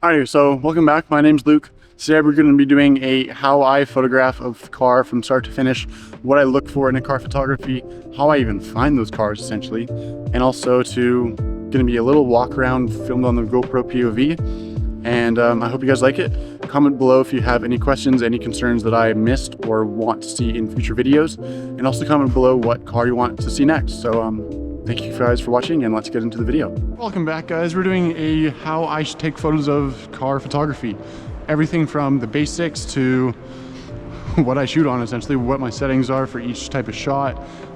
Alright, so welcome back. My name's Luke. Today we're going to be doing a how I photograph of the car from start to finish, what I look for in a car photography, how I even find those cars essentially, and also going to be a little walk around filmed on the GoPro POV. And I hope you guys like it. Comment below if you have any questions, any concerns that I missed or want to see in future videos, and also comment below what car you want to see next. So thank you guys for watching, and let's get into the video. Welcome back, guys. We're doing a how I should take photos of car photography. Everything from the basics to what I shoot on, essentially, what my settings are for each type of shot,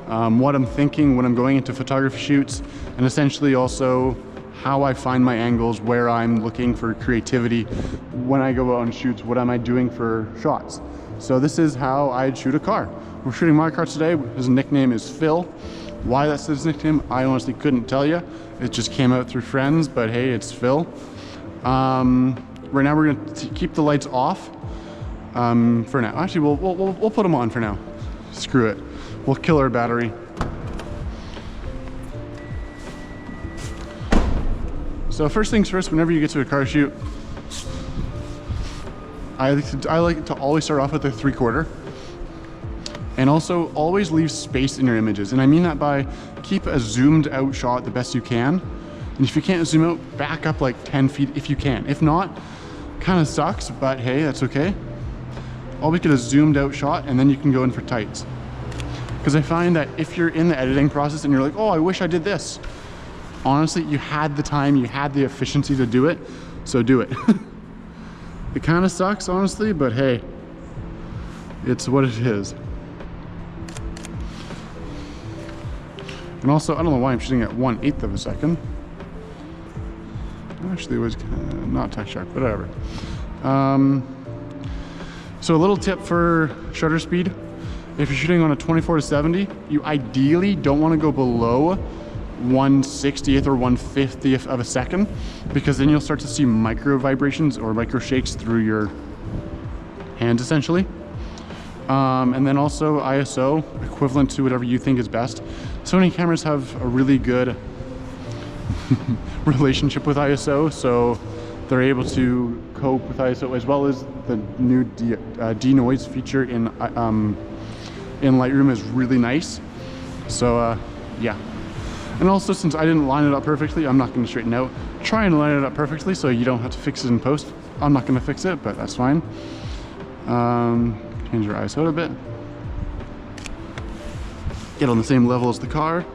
what I'm thinking when I'm going into photography shoots, and essentially also how I find my angles, where I'm looking for creativity when I go out on shoots, what am I doing for shots. So this is how I'd shoot a car. We're shooting my car today. His nickname is Phil. Why that's his nickname, I honestly couldn't tell you. It just came out through friends, but hey, it's Phil. Right now we're gonna keep the lights off for now. Actually, we'll put them on for now. Screw it. We'll kill our battery. So first things first, whenever you get to a car shoot, I like to always start off with a 3/4. And also always leave space in your images. And I mean that by keep a zoomed out shot the best you can. And if you can't zoom out, back up like 10 feet if you can. If not, kind of sucks, but hey, that's okay. Always get a zoomed out shot and then you can go in for tights. Because I find that if you're in the editing process and you're like, oh, I wish I did this. Honestly, you had the time, you had the efficiency to do it, so do it. It kind of sucks, honestly, but hey, it's what it is. And also, I don't know why I'm shooting at 1/8 of a second. Actually, it was not touch sharp, but whatever. So a little tip for shutter speed. If you're shooting on a 24-70, you ideally don't want to go below 1/60th or 1/50th of a second, because then you'll start to see micro vibrations or micro shakes through your hands, essentially. And then also ISO, equivalent to whatever you think is best. Sony cameras have a really good relationship with ISO, so they're able to cope with ISO, as well as the new denoise feature in Lightroom is really nice. So yeah. And also, since I didn't line it up perfectly, I'm not going to straighten out. Try and line it up perfectly so you don't have to fix it in post. I'm not going to fix it, but that's fine. Change your ISO a bit. Get on the same level as the car.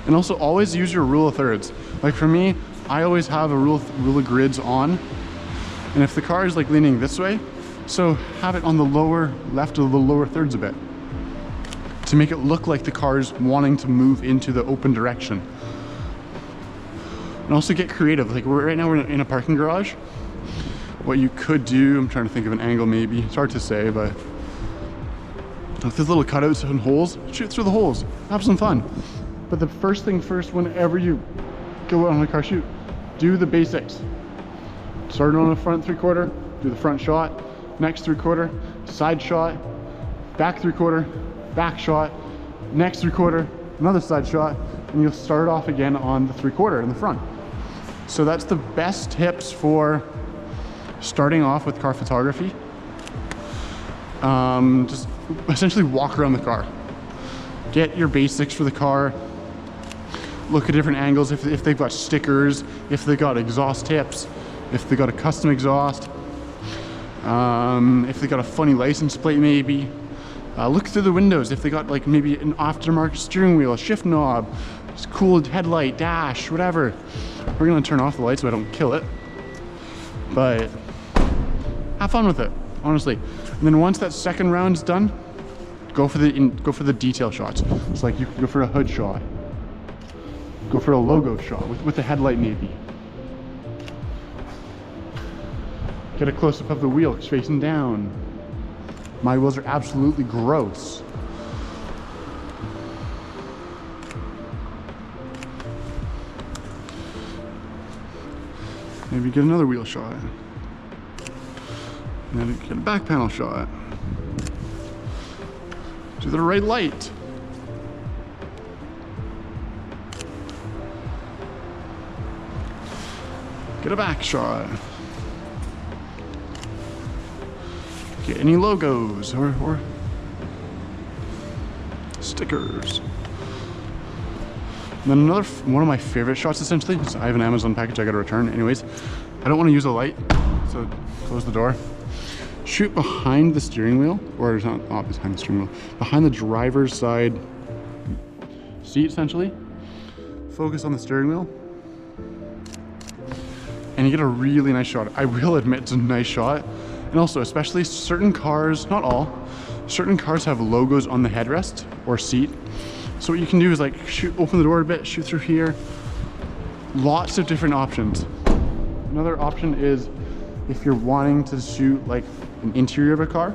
And also always use your rule of thirds. Like for me, I always have a rule of grids on. And if the car is like leaning this way, so have it on the lower left of the lower thirds a bit, to make it look like the car is wanting to move into the open direction. And also get creative. Like right now we're in a parking garage. What you could do, I'm trying to think of an angle maybe, it's hard to say, but with these little cutouts and holes, shoot through the holes, have some fun. But the first thing first, whenever you go out on a car shoot, do the basics. Start on the front 3/4, do the front shot, next 3/4, side shot, back 3/4, back shot, next 3/4, another side shot, and you'll start off again on the 3/4 in the front. So that's the best tips for starting off with car photography. Just essentially walk around the car. Get your basics for the car. Look at different angles, if they've got stickers, if they got exhaust tips, if they got a custom exhaust, if they got a funny license plate maybe. Look through the windows, if they got like maybe an aftermarket steering wheel, a shift knob, just cool headlight, dash, whatever. We're gonna turn off the light so I don't kill it. But have fun with it, honestly. And then once that second round's done, go for the detail shots. It's like you can go for a hood shot, go for a logo shot with the headlight maybe. Get a close-up of the wheel facing down. My wheels are absolutely gross. Maybe get another wheel shot. And then get a back panel shot. To the right light. Get a back shot. Get any logos or stickers. And then another one of my favorite shots, essentially, is I have an Amazon package I gotta return. Anyways, I don't want to use a light, so close the door. Shoot behind the steering wheel, or not behind the steering wheel, behind the driver's side seat, essentially. Focus on the steering wheel, and you get a really nice shot. I will admit it's a nice shot. And also, especially certain cars, not all, certain cars have logos on the headrest or seat. So what you can do is like open the door a bit, shoot through here. Lots of different options. Another option is if you're wanting to shoot like an interior of a car,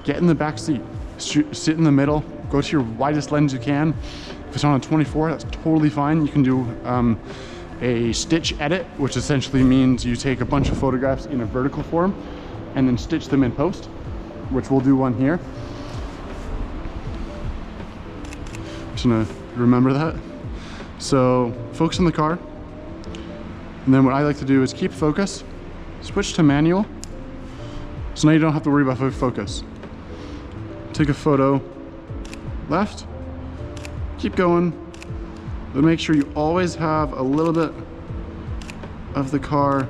get in the back seat, sit in the middle, go to your widest lens you can. If it's on a 24, that's totally fine. You can do a stitch edit, which essentially means you take a bunch of photographs in a vertical form and then stitch them in post, which we'll do one here. Just gonna remember that. So focus on the car. And then what I like to do is keep focus, switch to manual. So now you don't have to worry about focus. Take a photo, left, keep going, but make sure you always have a little bit of the car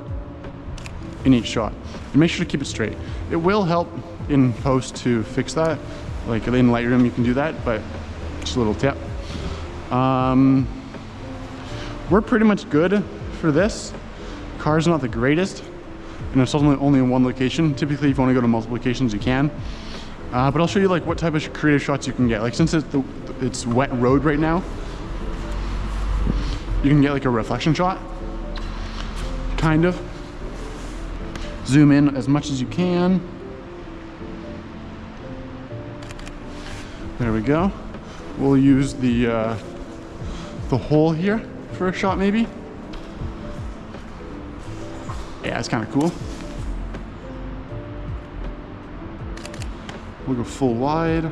in each shot. And make sure to keep it straight. It will help in post to fix that. Like in Lightroom you can do that, but just a little tip. We're pretty much good for this. Car's not the greatest, and it's only in one location. Typically if you want to go to multiple locations you can. But I'll show you like what type of creative shots you can get. Like since it's wet road right now, you can get like a reflection shot, kind of. Zoom in as much as you can. There we go. We'll use the hole here for a shot maybe. Yeah, it's kind of cool. We'll go full wide.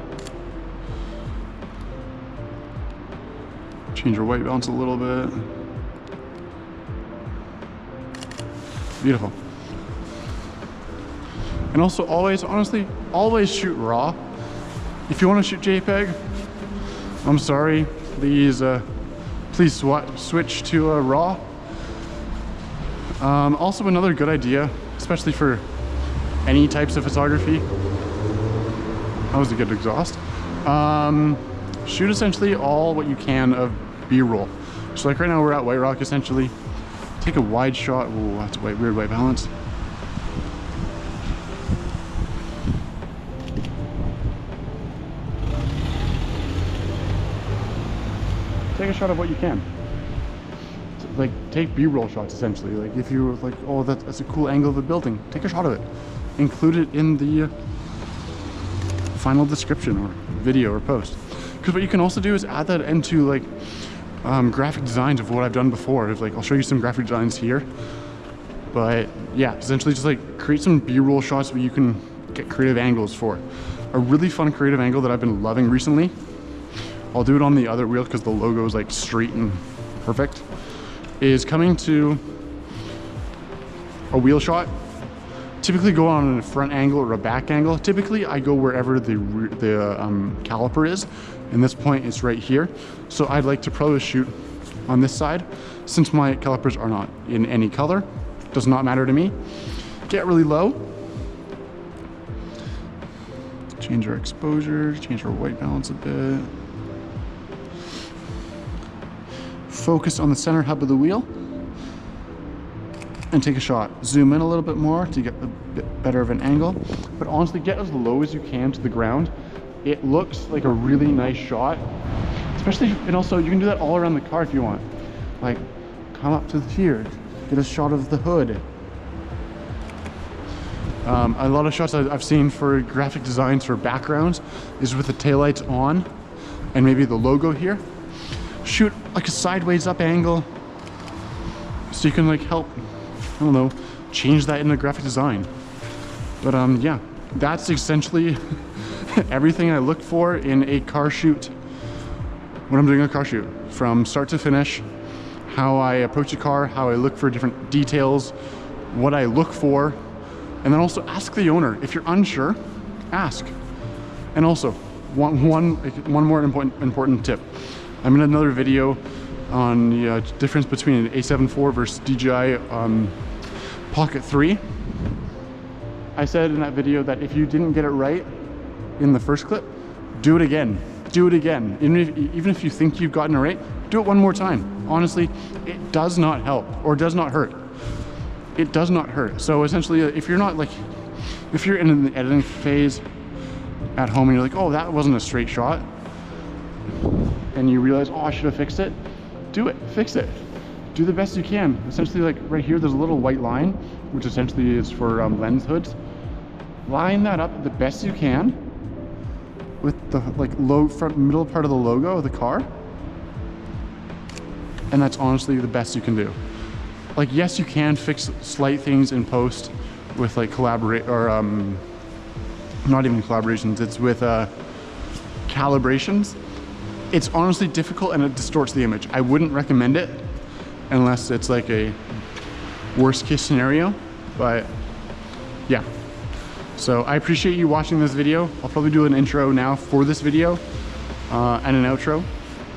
Change our white balance a little bit. Beautiful. And also always, honestly, always shoot RAW. If you want to shoot JPEG, I'm sorry, please switch to RAW. Also another good idea, especially for any types of photography. That was a good exhaust. Shoot essentially all what you can of B-roll. So like right now we're at White Rock essentially. Take a wide shot. Oh, that's a weird white balance. Take a shot of what you can. Like take B-roll shots essentially. Like if you're like, oh, that's a cool angle of a building, take a shot of it. Include it in the final description or video or post. Because what you can also do is add that into like graphic designs of what I've done before. Like I'll show you some graphic designs here. But yeah, essentially just like create some B-roll shots where you can get creative angles for. A really fun creative angle that I've been loving recently. I'll do it on the other wheel because the logo is like straight and perfect. Is coming to a wheel shot. Typically go on a front angle or a back angle. Typically I go wherever the caliper is. And this point is right here. So I'd like to probably shoot on this side. Since my calipers are not in any color, does not matter to me. Get really low. Change our exposure, change our white balance a bit. Focus on the center hub of the wheel and take a shot. Zoom in a little bit more to get a bit better of an angle, but honestly get as low as you can to the ground. It looks like a really nice shot, especially, and also you can do that all around the car if you want. Like come up to here, get a shot of the hood. A lot of shots I've seen for graphic designs for backgrounds is with the taillights on and maybe the logo here. Shoot like a sideways up angle so you can like help, I don't know, change that in the graphic design. But yeah, that's essentially everything I look for in a car shoot when I'm doing a car shoot, from start to finish. how I approach a car, how I look for different details, what I look for, and then also ask the owner. If you're unsure, ask. And also, one more important tip. I'm in another video on the difference between an A7IV versus DJI Pocket 3. I said in that video that if you didn't get it right in the first clip, do it again. Do it again. Even if you think you've gotten it right, do it one more time. Honestly, it does not help or does not hurt. It does not hurt. So essentially, if you're in the editing phase at home and you're like, oh, that wasn't a straight shot, and you realize, oh, I should have fixed it, do it, fix it. Do the best you can. Essentially, like right here, there's a little white line, which essentially is for lens hoods. Line that up the best you can with the middle part of the logo of the car, and that's honestly the best you can do. Like, yes, you can fix slight things in post with like not even collaborations, it's with calibrations. It's honestly difficult and it distorts the image. I wouldn't recommend it unless it's like a worst case scenario, but yeah. So I appreciate you watching this video. I'll probably do an intro now for this video and an outro,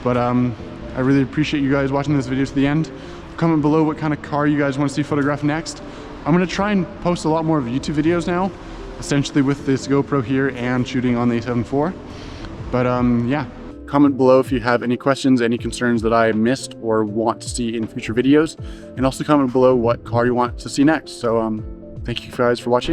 but I really appreciate you guys watching this video to the end. Comment below what kind of car you guys want to see photographed next. I'm gonna try and post a lot more of YouTube videos now, essentially with this GoPro here and shooting on the A7IV. But yeah, comment below if you have any questions, any concerns that I missed or want to see in future videos, and also comment below what car you want to see next. So thank you guys for watching.